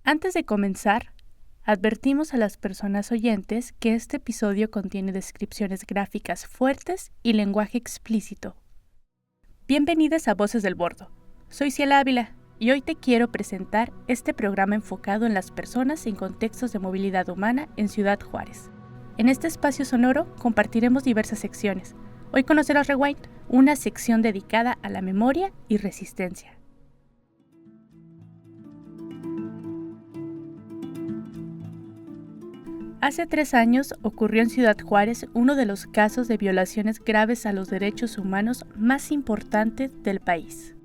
Antes de comenzar, advertimos a las personas oyentes que este episodio contiene descripciones gráficas fuertes y lenguaje explícito. Bienvenidas a Voces del Bordo. Soy Ciela Ávila y hoy te quiero presentar este programa enfocado en las personas en contextos de movilidad humana en Ciudad Juárez. En este espacio sonoro compartiremos diversas secciones. Hoy conocerás Rewind, una sección dedicada a la memoria y resistencia. Hace 3 años ocurrió en Ciudad Juárez uno de los casos de violaciones graves a los derechos humanos más importantes del país.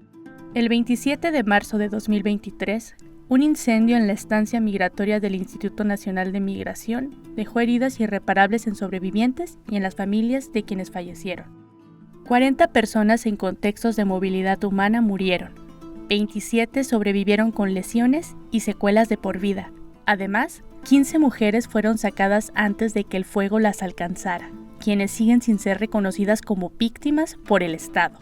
El 27 de marzo de 2023, un incendio en la estancia migratoria del Instituto Nacional de Migración dejó heridas irreparables en sobrevivientes y en las familias de quienes fallecieron. 40 personas en contextos de movilidad humana murieron, 27 sobrevivieron con lesiones y secuelas de por vida. Además, 15 mujeres fueron sacadas antes de que el fuego las alcanzara, quienes siguen sin ser reconocidas como víctimas por el Estado.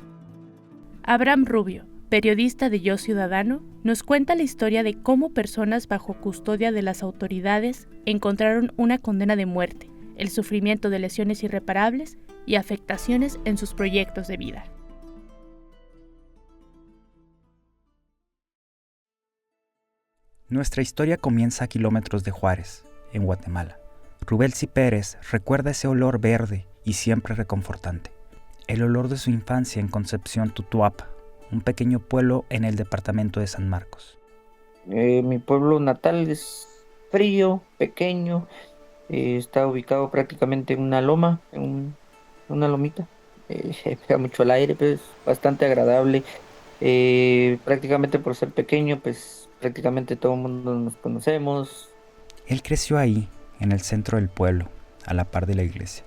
Abraham Rubio, periodista de Yo Ciudadano, nos cuenta la historia de cómo personas bajo custodia de las autoridades encontraron una condena de muerte, el sufrimiento de lesiones irreparables y afectaciones en sus proyectos de vida. Nuestra historia comienza a kilómetros de Juárez, en Guatemala. Rubelsi Pérez recuerda ese olor verde y siempre reconfortante. El olor de su infancia en Concepción Tutuapa, un pequeño pueblo en el departamento de San Marcos. Mi pueblo natal es frío, pequeño, está ubicado prácticamente en una loma, una lomita. Pega mucho el aire, pero es bastante agradable. Prácticamente por ser pequeño, pues prácticamente todo el mundo nos conocemos. Él creció ahí, en el centro del pueblo, a la par de la iglesia.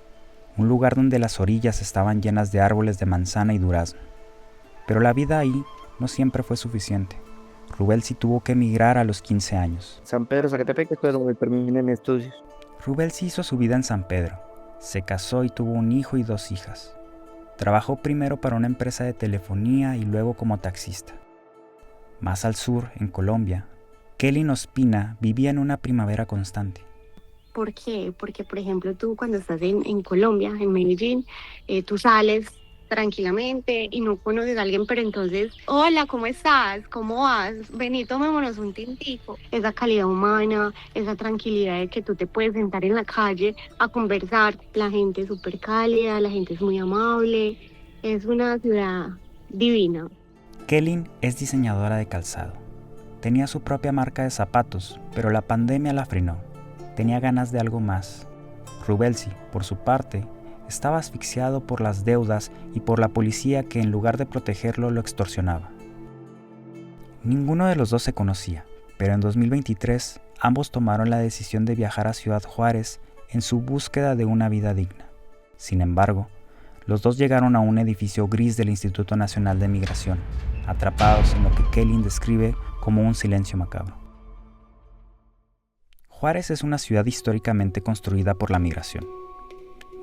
Un lugar donde las orillas estaban llenas de árboles de manzana y durazno. Pero la vida ahí no siempre fue suficiente. Rubelsi tuvo que emigrar a los 15 años. San Pedro, Zacatepec, fue donde terminé mis estudios. Rubelsi hizo su vida en San Pedro. Se casó y tuvo un hijo y 2 hijas. Trabajó primero para una empresa de telefonía y luego como taxista. Más al sur, en Colombia, Kelly Ospina vivía en una primavera constante. ¿Por qué? Porque, por ejemplo, tú cuando estás en Colombia, en Medellín, tú sales tranquilamente y no conoces a alguien, pero entonces, hola, ¿cómo estás? ¿Cómo vas? Vení, tomémonos un tintico. Esa calidad humana, esa tranquilidad de que tú te puedes sentar en la calle a conversar. La gente es súper cálida, la gente es muy amable. Es una ciudad divina. Kelly es diseñadora de calzado. Tenía su propia marca de zapatos, pero la pandemia la frenó. Tenía ganas de algo más. Rubelsi, por su parte, estaba asfixiado por las deudas y por la policía que en lugar de protegerlo lo extorsionaba. Ninguno de los dos se conocía, pero en 2023 ambos tomaron la decisión de viajar a Ciudad Juárez en su búsqueda de una vida digna. Sin embargo, los dos llegaron a un edificio gris del Instituto Nacional de Migración, atrapados en lo que Kelly describe como un silencio macabro. Juárez es una ciudad históricamente construida por la migración.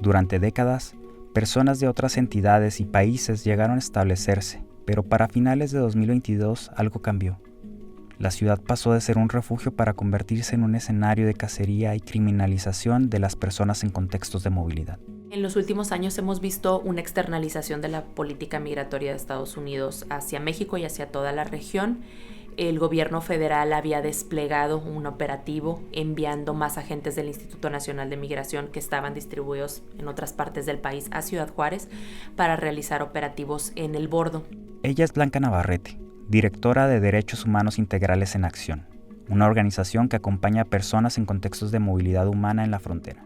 Durante décadas, personas de otras entidades y países llegaron a establecerse, pero para finales de 2022 algo cambió. La ciudad pasó de ser un refugio para convertirse en un escenario de cacería y criminalización de las personas en contextos de movilidad. En los últimos años hemos visto una externalización de la política migratoria de Estados Unidos hacia México y hacia toda la región. El gobierno federal había desplegado un operativo enviando más agentes del Instituto Nacional de Migración que estaban distribuidos en otras partes del país a Ciudad Juárez para realizar operativos en el Bordo. Ella es Blanca Navarrete, directora de Derechos Humanos Integrales en Acción, una organización que acompaña a personas en contextos de movilidad humana en la frontera.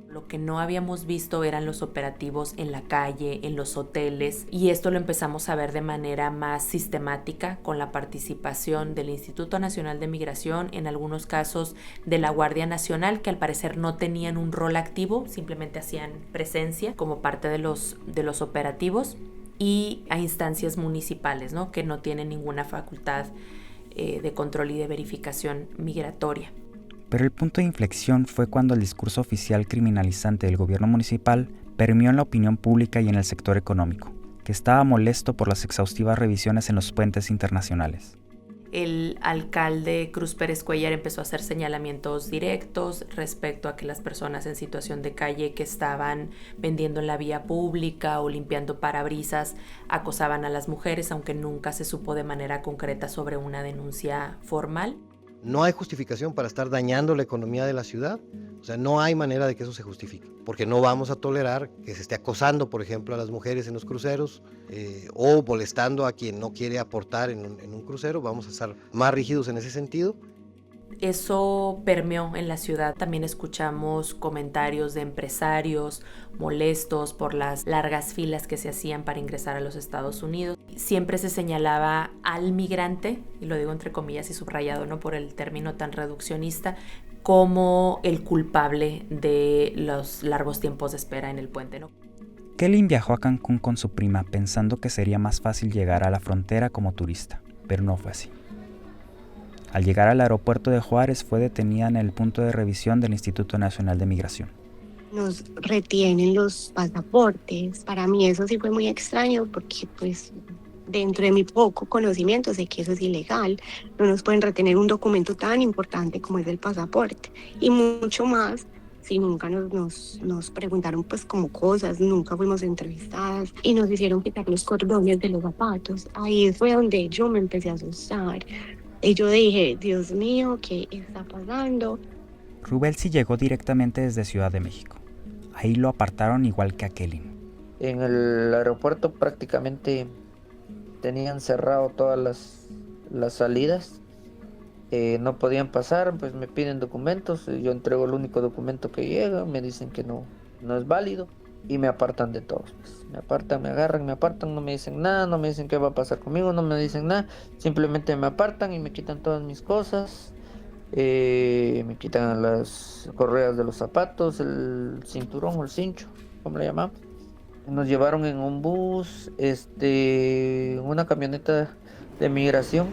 Lo que no habíamos visto eran los operativos en la calle, en los hoteles, y esto lo empezamos a ver de manera más sistemática con la participación del Instituto Nacional de Migración, en algunos casos de la Guardia Nacional, que al parecer no tenían un rol activo, simplemente hacían presencia como parte de los operativos, y a instancias municipales, ¿no? Que no tienen ninguna facultad de control y de verificación migratoria. Pero el punto de inflexión fue cuando el discurso oficial criminalizante del gobierno municipal permeó en la opinión pública y en el sector económico, que estaba molesto por las exhaustivas revisiones en los puentes internacionales. El alcalde Cruz Pérez Cuellar empezó a hacer señalamientos directos respecto a que las personas en situación de calle que estaban vendiendo en la vía pública o limpiando parabrisas acosaban a las mujeres, aunque nunca se supo de manera concreta sobre una denuncia formal. No hay justificación para estar dañando la economía de la ciudad, o sea, no hay manera de que eso se justifique, porque no vamos a tolerar que se esté acosando, por ejemplo, a las mujeres en los cruceros o molestando a quien no quiere aportar en un crucero. Vamos a estar más rígidos en ese sentido. Eso permeó en la ciudad. También escuchamos comentarios de empresarios molestos por las largas filas que se hacían para ingresar a los Estados Unidos. Siempre se señalaba al migrante, y lo digo entre comillas y subrayado, no por el término tan reduccionista, como el culpable de los largos tiempos de espera en el puente, ¿no? Kelin viajó a Cancún con su prima pensando que sería más fácil llegar a la frontera como turista, pero no fue así. Al llegar al aeropuerto de Juárez fue detenida en el punto de revisión del Instituto Nacional de Migración. Nos retienen los pasaportes. Para mí eso sí fue muy extraño porque pues dentro de mi poco conocimiento sé que eso es ilegal. No nos pueden retener un documento tan importante como es el pasaporte. Y mucho más si nunca nos preguntaron pues como cosas, nunca fuimos entrevistadas y nos hicieron quitar los cordones de los zapatos. Ahí fue donde yo me empecé a asustar. Y yo dije, Dios mío, ¿qué está pasando? Rubelsi llegó directamente desde Ciudad de México. Ahí lo apartaron igual que a Kelin. En el aeropuerto prácticamente tenían cerrado todas las salidas. No podían pasar, pues me piden documentos. Yo entrego el único documento que llega, me dicen que no es válido y me apartan de todos. Pues. Me apartan, me agarran, me apartan, no me dicen nada, no me dicen qué va a pasar conmigo, no me dicen nada. Simplemente me apartan y me quitan todas mis cosas. Me quitan las correas de los zapatos, el cinturón o el cincho, como le llamamos. Nos llevaron en un bus, una camioneta de migración,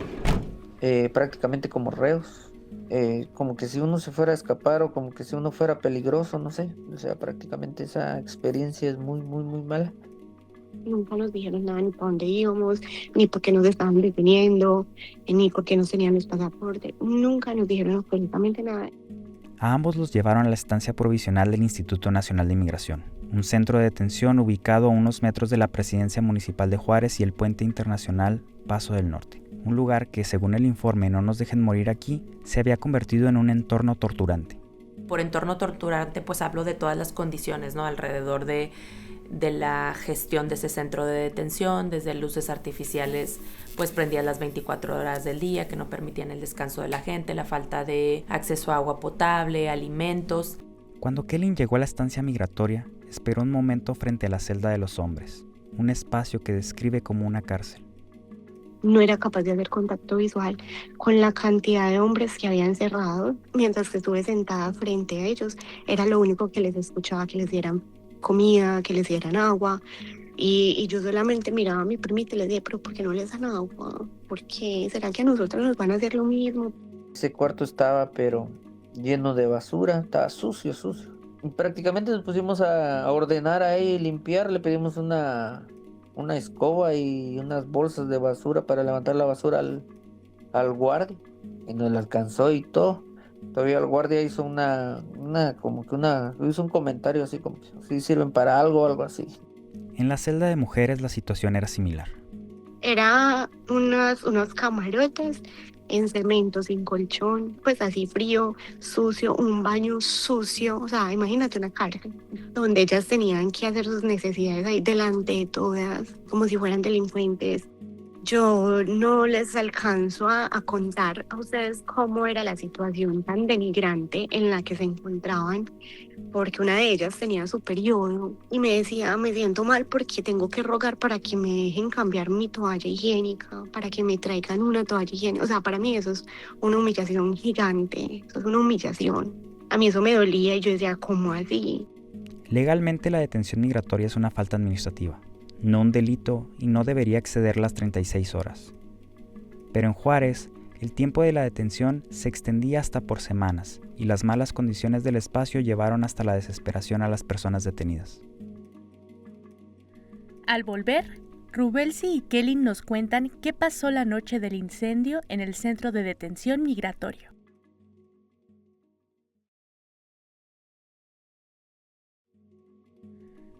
prácticamente como reos, como que si uno se fuera a escapar o como que si uno fuera peligroso, no sé. O sea, prácticamente esa experiencia es muy, muy, muy mala. Nunca nos dijeron nada, ni para dónde íbamos, ni por qué nos estaban deteniendo, ni por qué no tenían los pasaportes. Nunca nos dijeron absolutamente nada. A ambos los llevaron a la estancia provisional del Instituto Nacional de Migración, un centro de detención ubicado a unos metros de la Presidencia Municipal de Juárez y el Puente Internacional Paso del Norte. Un lugar que, según el informe No nos dejen morir aquí, se había convertido en un entorno torturante. Por entorno torturante, pues hablo de todas las condiciones, ¿no? Alrededor de la gestión de ese centro de detención, desde luces artificiales pues prendidas las 24 horas del día que no permitían el descanso de la gente, la falta de acceso a agua potable, alimentos. Cuando Kelin llegó a la estancia migratoria, esperó un momento frente a la celda de los hombres, un espacio que describe como una cárcel. No era capaz de hacer contacto visual con la cantidad de hombres que había encerrado. Mientras que estuve sentada frente a ellos, era lo único que les escuchaba, que les dieran comida, que les dieran agua. Y yo solamente miraba a mi primita y le decía, pero ¿por qué no les dan agua? ¿Por qué? ¿Será que a nosotros nos van a hacer lo mismo? Ese cuarto estaba pero lleno de basura, estaba sucio. Y prácticamente nos pusimos a ordenar ahí, limpiar, le pedimos una escoba y unas bolsas de basura para levantar la basura al guardia. Y nos la alcanzó y todo. Todavía el guardia hizo hizo un comentario así como si sirven para algo o algo así. En la celda de mujeres la situación era similar. Era unos camarotes en cemento, sin colchón, pues así frío, sucio, un baño sucio, o sea, imagínate una cárcel, donde ellas tenían que hacer sus necesidades ahí delante de todas, como si fueran delincuentes. Yo no les alcanzo a contar a ustedes cómo era la situación tan denigrante en la que se encontraban, porque una de ellas tenía su periodo y me decía, me siento mal porque tengo que rogar para que me dejen cambiar mi toalla higiénica, para que me traigan una toalla higiénica. O sea, para mí eso es una humillación gigante, eso es una humillación. A mí eso me dolía y yo decía, ¿cómo así? Legalmente la detención migratoria es una falta administrativa, no un delito, y no debería exceder las 36 horas. Pero en Juárez, el tiempo de la detención se extendía hasta por semanas, y las malas condiciones del espacio llevaron hasta la desesperación a las personas detenidas. Al volver, Rubelsi y Kelly nos cuentan qué pasó la noche del incendio en el centro de detención migratorio.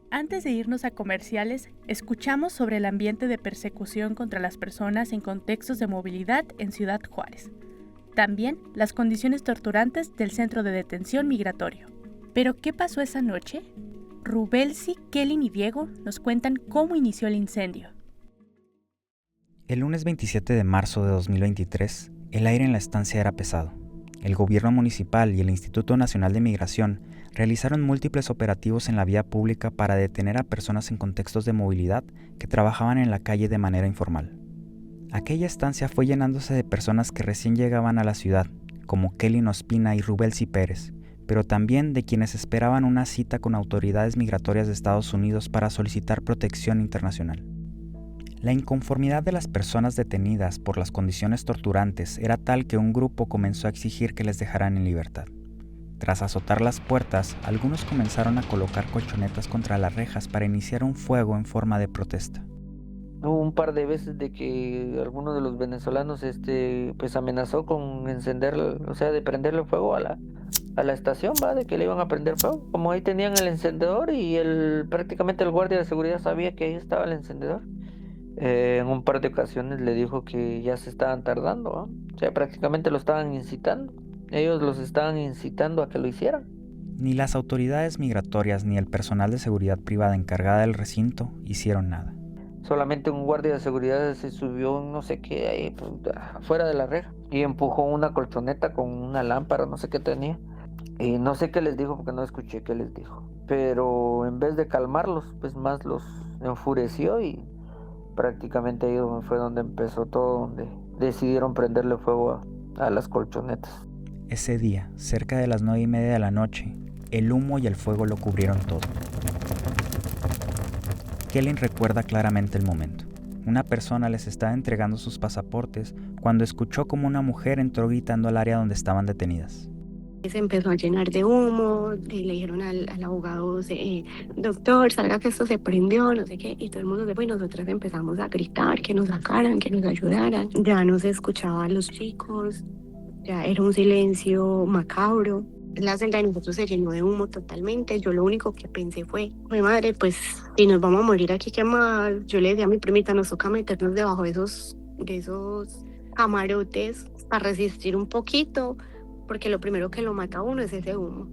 Antes de irnos a comerciales, escuchamos sobre el ambiente de persecución contra las personas en contextos de movilidad en Ciudad Juárez. También las condiciones torturantes del centro de detención migratorio. ¿Pero qué pasó esa noche? Rubelsi, Kelly y Diego nos cuentan cómo inició el incendio. El lunes 27 de marzo de 2023, el aire en la estancia era pesado. El gobierno municipal y el Instituto Nacional de Migración realizaron múltiples operativos en la vía pública para detener a personas en contextos de movilidad que trabajaban en la calle de manera informal. Aquella estancia fue llenándose de personas que recién llegaban a la ciudad, como Kelly Ospina y Rubelsi Pérez, pero también de quienes esperaban una cita con autoridades migratorias de Estados Unidos para solicitar protección internacional. La inconformidad de las personas detenidas por las condiciones torturantes era tal que un grupo comenzó a exigir que les dejaran en libertad. Tras azotar las puertas, algunos comenzaron a colocar colchonetas contra las rejas para iniciar un fuego en forma de protesta. Hubo un par de veces de que alguno de los venezolanos pues amenazó con encender, o sea, de prenderle fuego a la estación, ¿va? De que le iban a prender fuego. Como ahí tenían el encendedor y prácticamente el guardia de seguridad sabía que ahí estaba el encendedor. En un par de ocasiones le dijo que ya se estaban tardando, ¿va? O sea, prácticamente lo estaban incitando. Ellos los estaban incitando a que lo hicieran. Ni las autoridades migratorias ni el personal de seguridad privada encargada del recinto hicieron nada. Solamente un guardia de seguridad se subió, no sé qué, ahí pues, afuera de la reja y empujó una colchoneta con una lámpara, no sé qué tenía. Y no sé qué les dijo porque no escuché qué les dijo. Pero en vez de calmarlos, pues más los enfureció y prácticamente ahí fue donde empezó todo, donde decidieron prenderle fuego a las colchonetas. Ese día, cerca de las 9:30 de la noche, el humo y el fuego lo cubrieron todo. Kelly recuerda claramente el momento. Una persona les estaba entregando sus pasaportes cuando escuchó como una mujer entró gritando al área donde estaban detenidas. Se empezó a llenar de humo, le dijeron al abogado, doctor, salga que esto se prendió, no sé qué, y todo el mundo se fue y nosotras empezamos a gritar, que nos sacaran, que nos ayudaran. Ya no se escuchaban los chicos, ya era un silencio macabro. La celda de nosotros se llenó de humo totalmente. Yo lo único que pensé fue, madre, pues si nos vamos a morir aquí quemadas. Yo le decía a mi primita, nos toca meternos debajo de esos camarotes para resistir un poquito, porque lo primero que lo mata a uno es ese humo.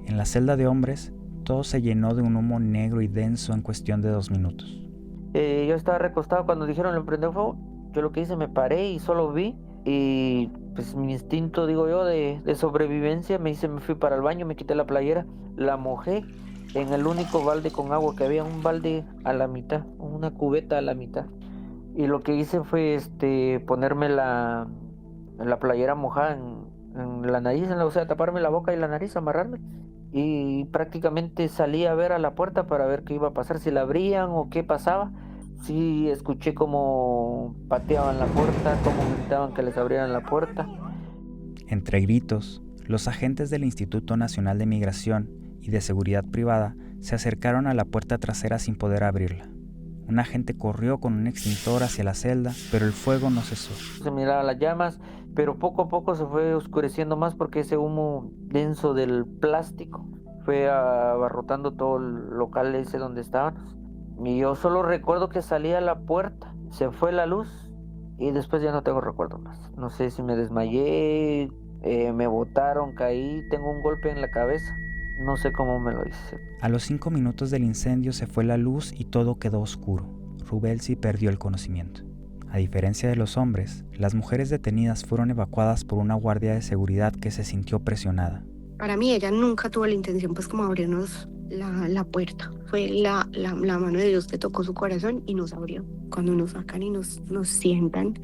En la celda de hombres, todo se llenó de un humo negro y denso en cuestión de 2 minutos. Yo estaba recostado cuando dijeron le prendió fuego. Yo lo que hice, me paré y solo vi. Y pues mi instinto, digo yo, de sobrevivencia, me fui para el baño, me quité la playera, la mojé en el único balde con agua que había, un balde a la mitad, una cubeta a la mitad. Y lo que hice fue ponerme la playera mojada en la nariz, o sea, taparme la boca y la nariz, amarrarme. Y prácticamente salí a ver a la puerta para ver qué iba a pasar, si la abrían o qué pasaba. Sí, escuché cómo pateaban la puerta, cómo gritaban que les abrieran la puerta. Entre gritos, los agentes del Instituto Nacional de Migración y de Seguridad Privada se acercaron a la puerta trasera sin poder abrirla. Un agente corrió con un extintor hacia la celda, pero el fuego no cesó. Se miraban las llamas, pero poco a poco se fue oscureciendo más porque ese humo denso del plástico fue abarrotando todo el local ese donde estábamos. Y yo solo recuerdo que salí a la puerta, se fue la luz y después ya no tengo recuerdo más. No sé si me desmayé, me botaron, caí, tengo un golpe en la cabeza. No sé cómo me lo hice. A los 5 minutos del incendio se fue la luz y todo quedó oscuro. Rubelsi perdió el conocimiento. A diferencia de los hombres, las mujeres detenidas fueron evacuadas por una guardia de seguridad que se sintió presionada. Para mí ella nunca tuvo la intención pues como abrirnos la puerta. Fue la mano de Dios que tocó su corazón y nos abrió. Cuando nos sacan y nos sientan,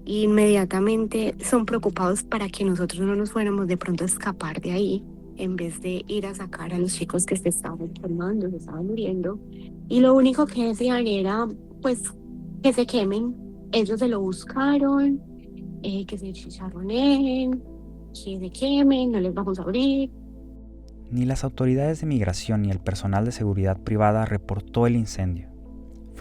inmediatamente son preocupados para que nosotros no nos fuéramos de pronto a escapar de ahí, en vez de ir a sacar a los chicos que se estaban enfermando, se estaban muriendo. Y lo único que decían era pues que se quemen. Ellos se lo buscaron, que se chicharroneen, que se quemen, no les vamos a abrir. Ni las autoridades de migración ni el personal de seguridad privada reportó el incendio.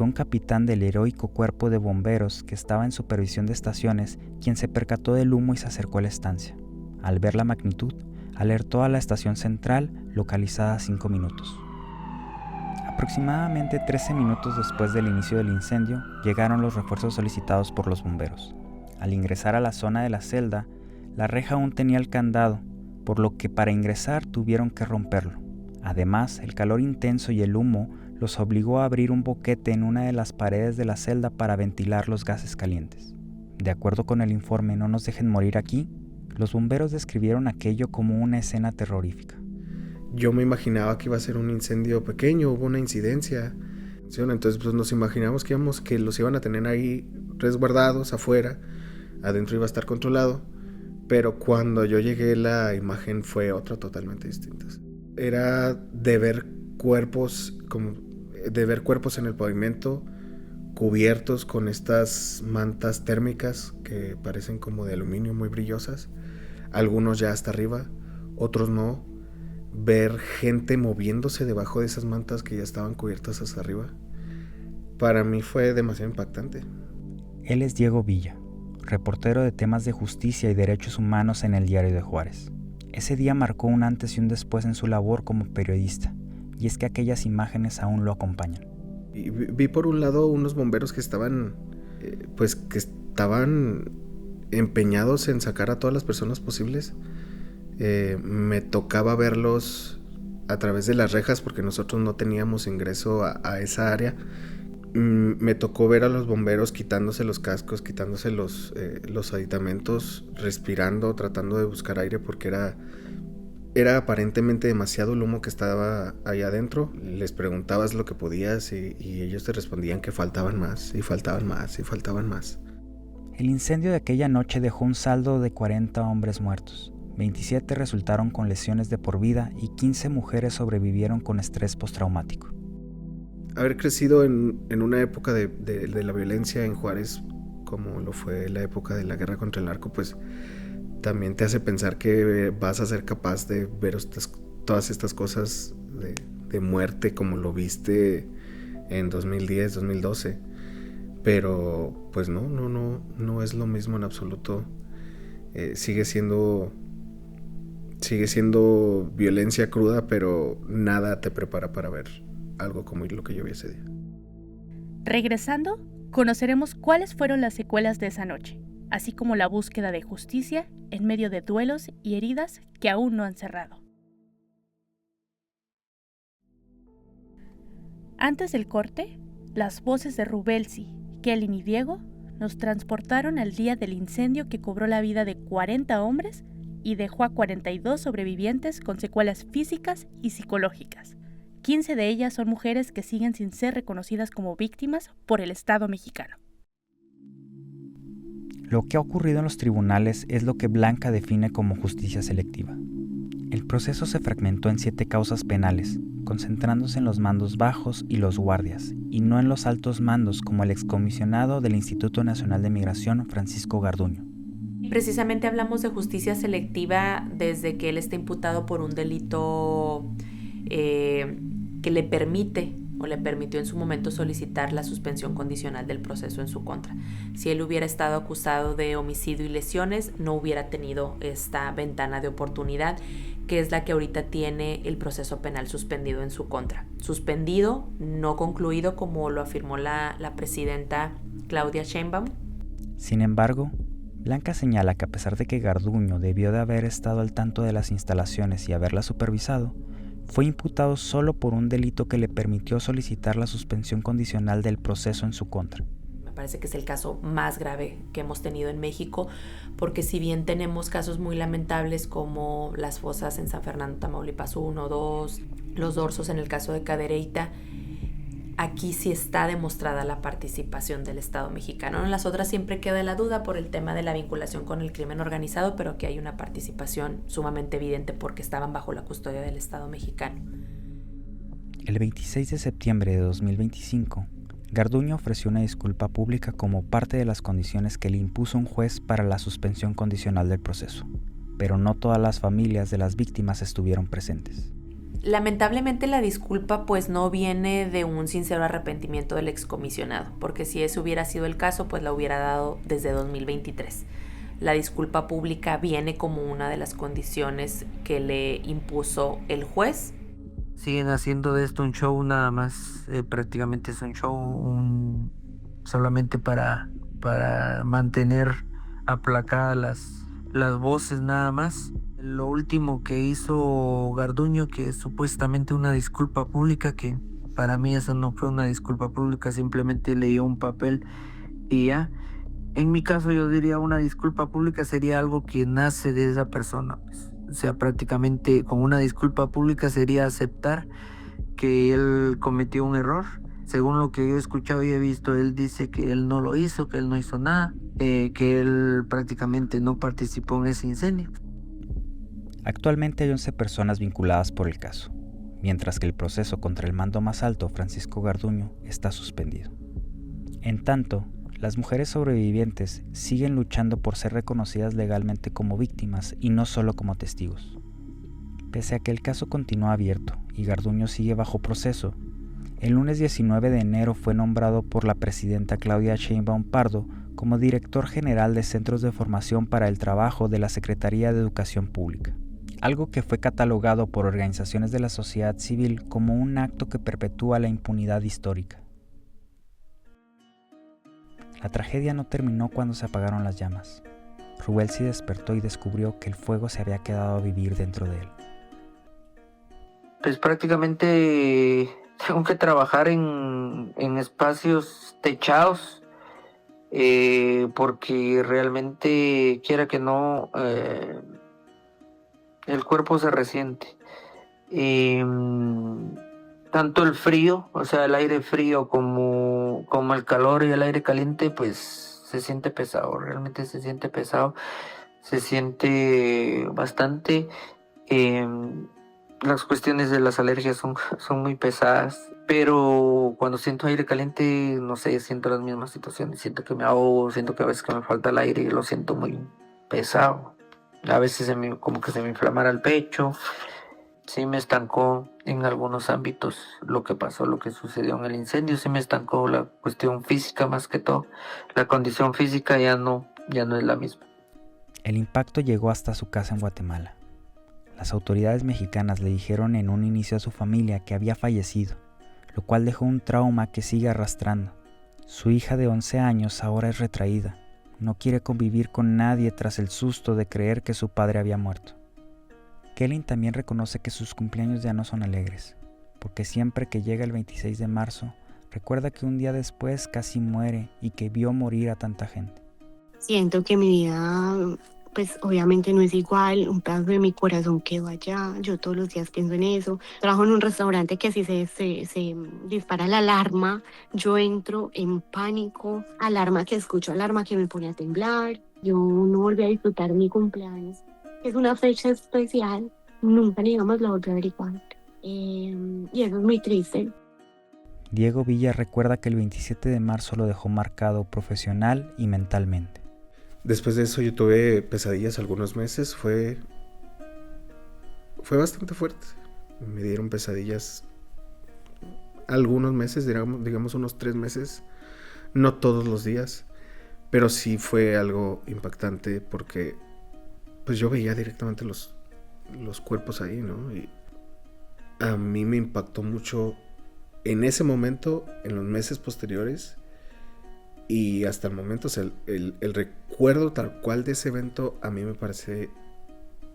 Fue un capitán del heroico cuerpo de bomberos que estaba en supervisión de estaciones quien se percató del humo y se acercó a la estancia. Al ver la magnitud, alertó a la estación central, localizada a 5 minutos. Aproximadamente 13 minutos después del inicio del incendio, llegaron los refuerzos solicitados por los bomberos. Al ingresar a la zona de la celda, la reja aún tenía el candado, por lo que para ingresar tuvieron que romperlo. Además, el calor intenso y el humo los obligó a abrir un boquete en una de las paredes de la celda para ventilar los gases calientes. De acuerdo con el informe No nos dejen morir aquí, los bomberos describieron aquello como una escena terrorífica. Yo me imaginaba que iba a ser un incendio pequeño, hubo una incidencia. Entonces pues nos imaginamos que los iban a tener ahí resguardados afuera, adentro iba a estar controlado, pero cuando yo llegué la imagen fue otra totalmente distinta. Era de ver cuerpos en el pavimento cubiertos con estas mantas térmicas que parecen como de aluminio muy brillosas, algunos ya hasta arriba, otros no. Ver gente moviéndose debajo de esas mantas que ya estaban cubiertas hasta arriba, para mí fue demasiado impactante. Él es Diego Villa, reportero de temas de justicia y derechos humanos en el Diario de Juárez. Ese día marcó un antes y un después en su labor como periodista, y es que aquellas imágenes aún lo acompañan. Y vi por un lado unos bomberos que estaban empeñados en sacar a todas las personas posibles. Me tocaba verlos a través de las rejas porque nosotros no teníamos ingreso a esa área. Me tocó ver a los bomberos quitándose los cascos, quitándose los aditamentos, respirando, tratando de buscar aire porque era aparentemente demasiado el humo que estaba ahí adentro. Les preguntabas lo que podías y ellos te respondían que faltaban más y faltaban más y faltaban más. El incendio de aquella noche dejó un saldo de 40 hombres muertos. 27 resultaron con lesiones de por vida y 15 mujeres sobrevivieron con estrés postraumático. Haber crecido en una época de la violencia en Juárez, como lo fue la época de la guerra contra el narco, pues también te hace pensar que vas a ser capaz de ver todas estas cosas de muerte como lo viste en 2010, 2012. Pero pues no es lo mismo en absoluto. Sigue siendo violencia cruda, pero nada te prepara para ver algo como lo que yo vi ese día. Regresando, conoceremos cuáles fueron las secuelas de esa noche, así como la búsqueda de justicia en medio de duelos y heridas que aún no han cerrado. Antes del corte, las voces de Rubelsi, Kellen y Diego nos transportaron al día del incendio que cobró la vida de 40 hombres y dejó a 42 sobrevivientes con secuelas físicas y psicológicas. 15 de ellas son mujeres que siguen sin ser reconocidas como víctimas por el Estado mexicano. Lo que ha ocurrido en los tribunales es lo que Blanca define como justicia selectiva. El proceso se fragmentó en 7 causas penales, concentrándose en los mandos bajos y los guardias, y no en los altos mandos como el excomisionado del Instituto Nacional de Migración, Francisco Garduño. Precisamente hablamos de justicia selectiva desde que él está imputado por un delito que le permite o le permitió en su momento solicitar la suspensión condicional del proceso en su contra. Si él hubiera estado acusado de homicidio y lesiones, no hubiera tenido esta ventana de oportunidad, que es la que ahorita tiene el proceso penal suspendido en su contra. Suspendido, no concluido, como lo afirmó la presidenta Claudia Sheinbaum. Sin embargo, Blanca señala que a pesar de que Garduño debió de haber estado al tanto de las instalaciones y haberlas supervisado, fue imputado solo por un delito que le permitió solicitar la suspensión condicional del proceso en su contra. Me parece que es el caso más grave que hemos tenido en México, porque si bien tenemos casos muy lamentables como las fosas en San Fernando, Tamaulipas 1, 2, los dorsos en el caso de Cadereyta, aquí sí está demostrada la participación del Estado mexicano. En las otras siempre queda la duda por el tema de la vinculación con el crimen organizado, pero aquí hay una participación sumamente evidente porque estaban bajo la custodia del Estado mexicano. El 26 de septiembre de 2025, Garduño ofreció una disculpa pública como parte de las condiciones que le impuso un juez para la suspensión condicional del proceso, pero no todas las familias de las víctimas estuvieron presentes. Lamentablemente la disculpa pues no viene de un sincero arrepentimiento del excomisionado, porque si ese hubiera sido el caso pues la hubiera dado desde 2023. La disculpa pública viene como una de las condiciones que le impuso el juez. Siguen haciendo de esto un show nada más, prácticamente es un show solamente para mantener aplacadas las voces nada más. Lo último que hizo Garduño, que es supuestamente una disculpa pública, que para mí eso no fue una disculpa pública, simplemente leyó un papel y ya. En mi caso yo diría una disculpa pública sería algo que nace de esa persona, pues. O sea, prácticamente con una disculpa pública sería aceptar que él cometió un error. Según lo que yo he escuchado y he visto, él dice que él no lo hizo, que él no hizo nada, que él prácticamente no participó en ese incendio. Actualmente hay 11 personas vinculadas por el caso, mientras que el proceso contra el mando más alto, Francisco Garduño, está suspendido. En tanto, las mujeres sobrevivientes siguen luchando por ser reconocidas legalmente como víctimas y no solo como testigos. Pese a que el caso continúa abierto y Garduño sigue bajo proceso, el lunes 19 de enero fue nombrado por la presidenta Claudia Sheinbaum Pardo como director general de Centros de Formación para el Trabajo de la Secretaría de Educación Pública, algo que fue catalogado por organizaciones de la sociedad civil como un acto que perpetúa la impunidad histórica. La tragedia no terminó cuando se apagaron las llamas. Rubelsi despertó y descubrió que el fuego se había quedado a vivir dentro de él. Pues prácticamente tengo que trabajar en espacios techados, porque realmente, quiera que no, el cuerpo se resiente. Tanto el frío, o sea, el aire frío como el calor y el aire caliente, pues se siente pesado, realmente se siente pesado, se siente bastante. Las cuestiones de las alergias son muy pesadas, pero cuando siento aire caliente, no sé, siento las mismas situaciones, siento que me ahogo, siento que a veces que me falta el aire y lo siento muy pesado. A veces como que se me inflamara el pecho. Sí me estancó en algunos ámbitos lo que pasó, lo que sucedió en el incendio, sí me estancó la cuestión física más que todo. La condición física ya no es la misma. El impacto llegó hasta su casa en Guatemala. Las autoridades mexicanas le dijeron en un inicio a su familia que había fallecido, lo cual dejó un trauma que sigue arrastrando. Su hija de 11 años ahora es retraída. No quiere convivir con nadie tras el susto de creer que su padre había muerto. Kellen también reconoce que sus cumpleaños ya no son alegres, porque siempre que llega el 26 de marzo, recuerda que un día después casi muere y que vio morir a tanta gente. Siento que mi vida, pues obviamente no es igual, un pedazo de mi corazón quedó allá, yo todos los días pienso en eso. Trabajo en un restaurante que si se dispara la alarma, yo entro en pánico, escucho alarma que me pone a temblar, yo no volví a disfrutar mi cumpleaños. Es una fecha especial, nunca digamos la volví a ver igual, y eso es muy triste. Diego Villa recuerda que el 27 de marzo lo dejó marcado profesional y mentalmente. Después de eso yo tuve pesadillas algunos meses, fue bastante fuerte. Me dieron pesadillas algunos meses, digamos unos 3 meses, no todos los días, pero sí fue algo impactante porque pues yo veía directamente los cuerpos ahí, ¿no? Y a mí me impactó mucho en ese momento, en los meses posteriores y hasta el momento. O sea, el recuerdo tal cual de ese evento a mí me parece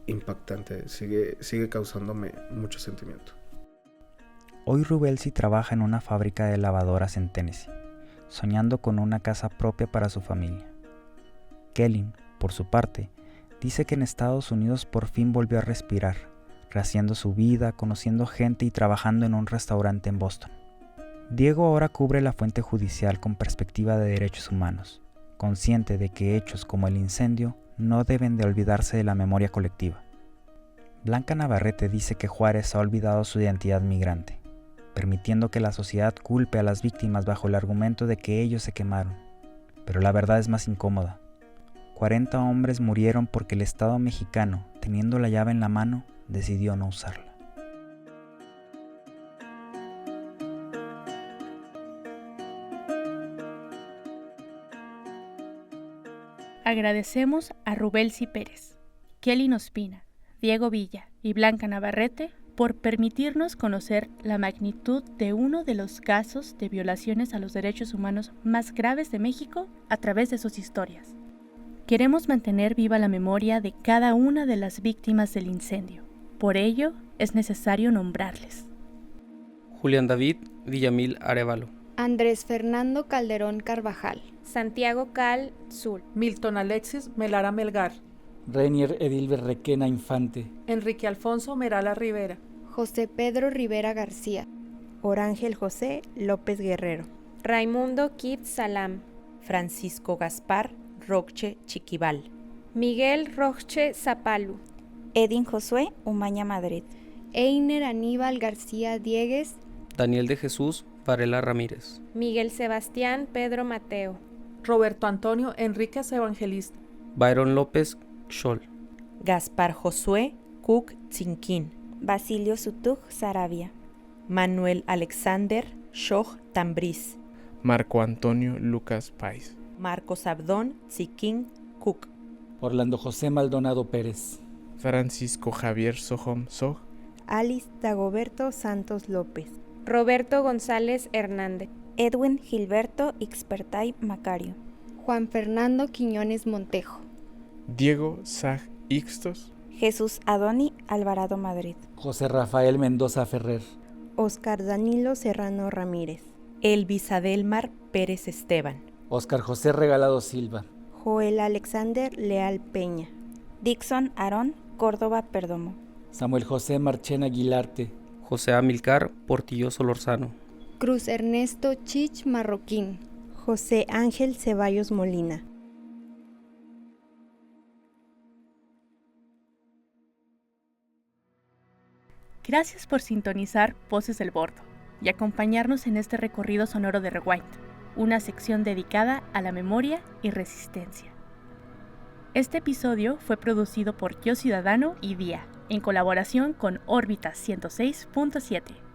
impactante, sigue causándome mucho sentimiento. Hoy Rubelsi trabaja en una fábrica de lavadoras en Tennessee, soñando con una casa propia para su familia. Kellen, por su parte, dice que en Estados Unidos por fin volvió a respirar, rehaciendo su vida, conociendo gente y trabajando en un restaurante en Boston. Diego ahora cubre la fuente judicial con perspectiva de derechos humanos, consciente de que hechos como el incendio no deben de olvidarse de la memoria colectiva. Blanca Navarrete dice que Juárez ha olvidado su identidad migrante, permitiendo que la sociedad culpe a las víctimas bajo el argumento de que ellos se quemaron. Pero la verdad es más incómoda. 40 hombres murieron porque el Estado mexicano, teniendo la llave en la mano, decidió no usarla. Agradecemos a Rubelsi Pérez, Kelly Ospina, Diego Villa y Blanca Navarrete por permitirnos conocer la magnitud de uno de los casos de violaciones a los derechos humanos más graves de México a través de sus historias. Queremos mantener viva la memoria de cada una de las víctimas del incendio. Por ello, es necesario nombrarles. Julián David Villamil Arévalo. Andrés Fernando Calderón Carvajal. Santiago Cal Zul. Milton Alexis Melara Melgar. Reinier Edilber Requena Infante. Enrique Alfonso Merala Rivera. José Pedro Rivera García. Orángel José López Guerrero. Raimundo Kid Salam. Francisco Gaspar Roche Chiquival. Miguel Roche Zapalu. Edin Josué Umaña Madrid. Einer Aníbal García Diegues. Daniel de Jesús Varela Ramírez. Miguel Sebastián Pedro Mateo. Roberto Antonio Enríquez Evangelista. Byron López Scholl. Gaspar Josué Cook Tzinquín. Basilio Sutug Sarabia. Manuel Alexander Shoch Tambriz. Marco Antonio Lucas Pais. Marcos Abdón Tziquín Cook. Orlando José Maldonado Pérez. Francisco Javier Sohom Soj. Alice Dagoberto Santos López. Roberto González Hernández. Edwin Gilberto Ixpertay Macario. Juan Fernando Quiñones Montejo. Diego Sag Ixtos. Jesús Adoni Alvarado Madrid. José Rafael Mendoza Ferrer. Oscar Danilo Serrano Ramírez. Elvis Adelmar Pérez Esteban. Oscar José Regalado Silva. Joel Alexander Leal Peña. Dixon Aarón Córdoba Perdomo. Samuel José Marchena Aguilarte. José Amilcar Portillo Solorzano. Cruz Ernesto Chich Marroquín. José Ángel Ceballos Molina. Gracias por sintonizar Voces del Bordo y acompañarnos en este recorrido sonoro de Rewind, una sección dedicada a la memoria y resistencia. Este episodio fue producido por Yo Ciudadano y Día, en colaboración con Órbita 106.7.